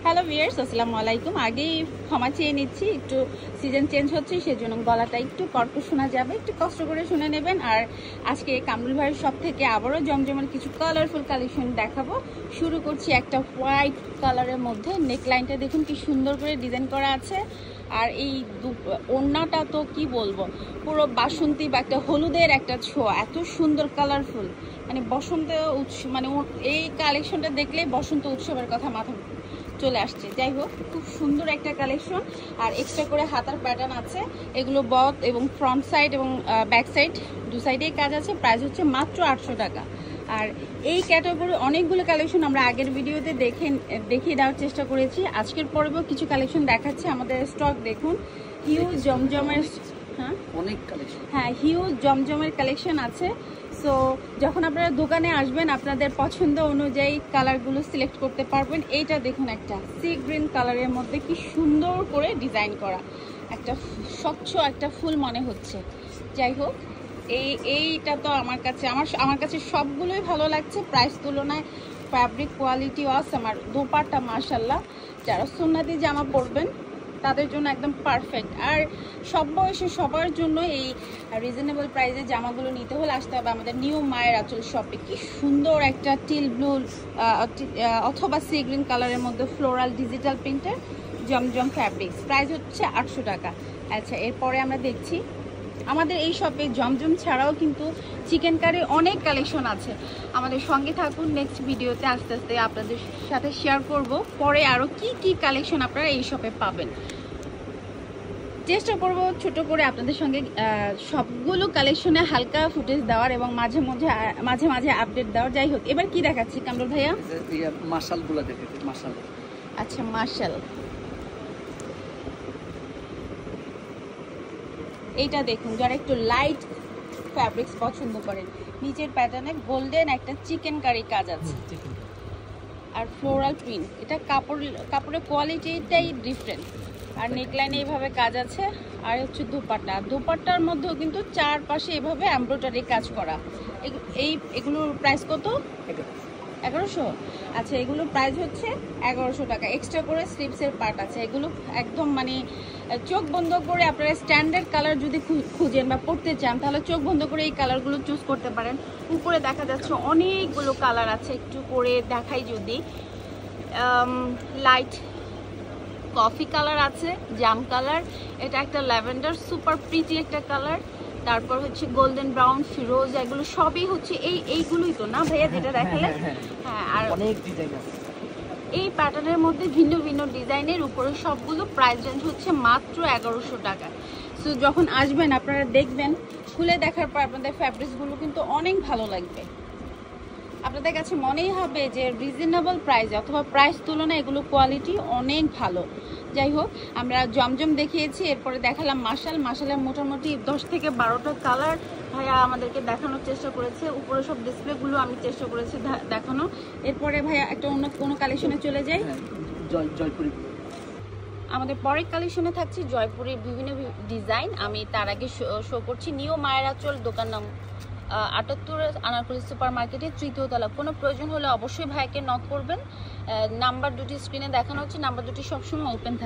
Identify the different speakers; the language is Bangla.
Speaker 1: হ্যালো ভিউয়ার্স, আসসালামু আলাইকুম। আগেই ক্ষমা চেয়ে নিচ্ছি, একটু সিজন চেঞ্জ হচ্ছে, সেজন্য গলাটা একটু কর্কশ শোনা যাবে, একটু কষ্ট করে শুনে নেবেন। আর আজকে কামরুল ভাইয়ের শপ থেকে আবারও জমজমের কিছু কালারফুল কালেকশন দেখাবো। শুরু করছি একটা হোয়াইট কালারের মধ্যে। নেকলাইনটা দেখুন কি সুন্দর করে ডিজাইন করা আছে। আর এই ওড়নাটা তো কি বলবো, পুরো বাসন্তী বা একটা হলুদের একটা ছোঁয়া, এত সুন্দর কালারফুল, মানে বসন্ত মানে এই কালেকশনটা দেখলে বসন্ত উৎসবের কথা মাথা চলে আসছে। যাই হোক, খুব সুন্দর একটা কালেকশন। আর এক্সট্রা করে হাতার প্যাটার্ন আছে, এগুলো বট এবং ফ্রন্ট সাইড এবং ব্যাক সাইড দু সাইডেই কাজ আছে। প্রাইস হচ্ছে মাত্র 800 টাকা। আর এই ক্যাটাগরি অনেকগুলো কালেকশন আমরা আগের ভিডিওতে দেখিয়ে দেওয়ার চেষ্টা করেছি। আজকের পর্বেও কিছু কালেকশন দেখাচ্ছে। আমাদের স্টক দেখুন, হিউজ জমজমের হিউজ জমজমের কালেকশন আছে। সো যখন আপনারা দোকানে আসবেন আপনাদের পছন্দ অনুযায়ী কালারগুলো সিলেক্ট করতে পারবেন। এইটা দেখুন, একটা সি গ্রিন কালারের মধ্যে কি সুন্দর করে ডিজাইন করা, একটা স্বচ্ছ একটা ফুল মনে হচ্ছে। যাই হোক, এইটা তো আমার কাছে সবগুলোই ভালো লাগছে। প্রাইস তুলনায় ফ্যাব্রিক কোয়ালিটিও আছে। আমার দোপাট্টা মাশাআল্লাহ, যারা সুন্নতি জামা পরবেন তাদের জন্য একদম পারফেক্ট। আর সব বয়সে সবার জন্য এই রিজনেবল প্রাইসে জামাগুলো নিতে হলে আসতে হবে আমাদের নিউ মায়ের আঁচল শপে। কি সুন্দর একটা টিল ব্লু অথবা সি গ্রিন কালারের মধ্যে ফ্লোরাল ডিজিটাল প্রিন্টের জমজম ফ্যাব্রিক্স। প্রাইস হচ্ছে 800 টাকা। আচ্ছা, এরপরে আমরা দেখছি আমাদের এই শপে জমজম ছাড়াও কিন্তু চিকেন কারির অনেক কালেকশন আছে। আমাদের সঙ্গে থাকুন, নেক্সট ভিডিওতে আস্তে আস্তে আপনাদের সাথে শেয়ার করব পরে আরও কি কালেকশন আপনারা এই শপে পাবেন। চেষ্টা করব ছোট করে আপনাদের সঙ্গে সবগুলো কালেকশনে হালকা ফুটেজ দেওয়ার এবং মাঝে মাঝে আপডেট দেওয়ার। যাই হোক, এবার কি দেখাচ্ছি কামরুল ভাইয়া?
Speaker 2: মাশালগুলো দেখাচ্ছি। মাশাল,
Speaker 1: আচ্ছা মাশাল, এইটা দেখুন, যারা একটু লাইট ফ্যাব্রিক্স পছন্দ করেন, নিচের প্যাটার্নে গোল্ডেন একটা চিকেন কারি কাজ আছে আর ফ্লোরাল প্রিন্ট। এটা কাপড়ের কোয়ালিটিটাই ডিফারেন্ট। আর নেকলাইনে এইভাবে কাজ আছে। আর হচ্ছে দুপাট্টার মধ্যেও কিন্তু চারপাশে এইভাবে এমব্রয়ডারি কাজ করা। এগুলোর প্রাইস কত? 1100। আচ্ছা, এগুলো প্রাইস হচ্ছে 1100 টাকা। এক্সট্রা করে স্লিপসের পার্ট আছে। এগুলো একদম মানে চোখ বন্ধ করে আপনারা স্ট্যান্ডার্ড কালার যদি খুঁজেন বা পড়তে চান তাহলে চোখ বন্ধ করে এই কালারগুলো চুজ করতে পারেন। উপরে দেখা যাচ্ছে অনেকগুলো কালার আছে, একটু করে দেখাই যদি। লাইট কফি কালার আছে, জাম কালার, এটা একটা ল্যাভেন্ডার সুপার প্রিটি একটা কালার। তারপর হচ্ছে গোল্ডেন ব্রাউন, ফিরোজ, এগুলো সবই হচ্ছে এইগুলোই তো না ভাইয়া যেটা দেখালেন? হ্যাঁ, আর
Speaker 2: অনেক ডিজাইন আছে
Speaker 1: এই প্যাটার্নের মধ্যে ভিন্ন ভিন্ন ডিজাইনের উপরে সবগুলো প্রাইস রেঞ্জ হচ্ছে মাত্র 1100 টাকা। সো যখন আসবেন আপনারা দেখবেন, খুলে দেখার পর আপনাদের ফ্যাব্রিক্সগুলো কিন্তু অনেক ভালো লাগবে। আপনাদের কাছে মনেই হবে যে রিজনেবল প্রাইস অথবা প্রাইস তুলনায় এগুলো কোয়ালিটি অনেক ভালো। যাই হোক, আমরা জমজম দেখিয়েছি, এরপরে দেখালাম মাশালের মোটামুটি 10 থেকে 12টা কালার ভাইয়া আমাদেরকে দেখানোর চেষ্টা করেছে। উপরে সব ডিসপ্লেগুলো আমি চেষ্টা করেছি দেখানো। এরপরে ভাইয়া একটা অন্য কোনো কালেকশনে চলে যাই।
Speaker 2: জয়পুরি
Speaker 1: আমাদের পরের কালেকশনে থাকছে জয়পুরের বিভিন্ন ডিজাইন। আমি তার আগে শো করছি নিউ মায়ের আঁচল, দোকান নাম 78 আনারকলি সুপার মার্কেটের 3য় তলা। কোনো প্রয়োজন হলে অবশ্যই ভাইকে নক করবেন। নাম্বার দুটি স্ক্রিনে দেখানো হচ্ছে, নাম্বার দুটি সবসময় ওপেন থাকে।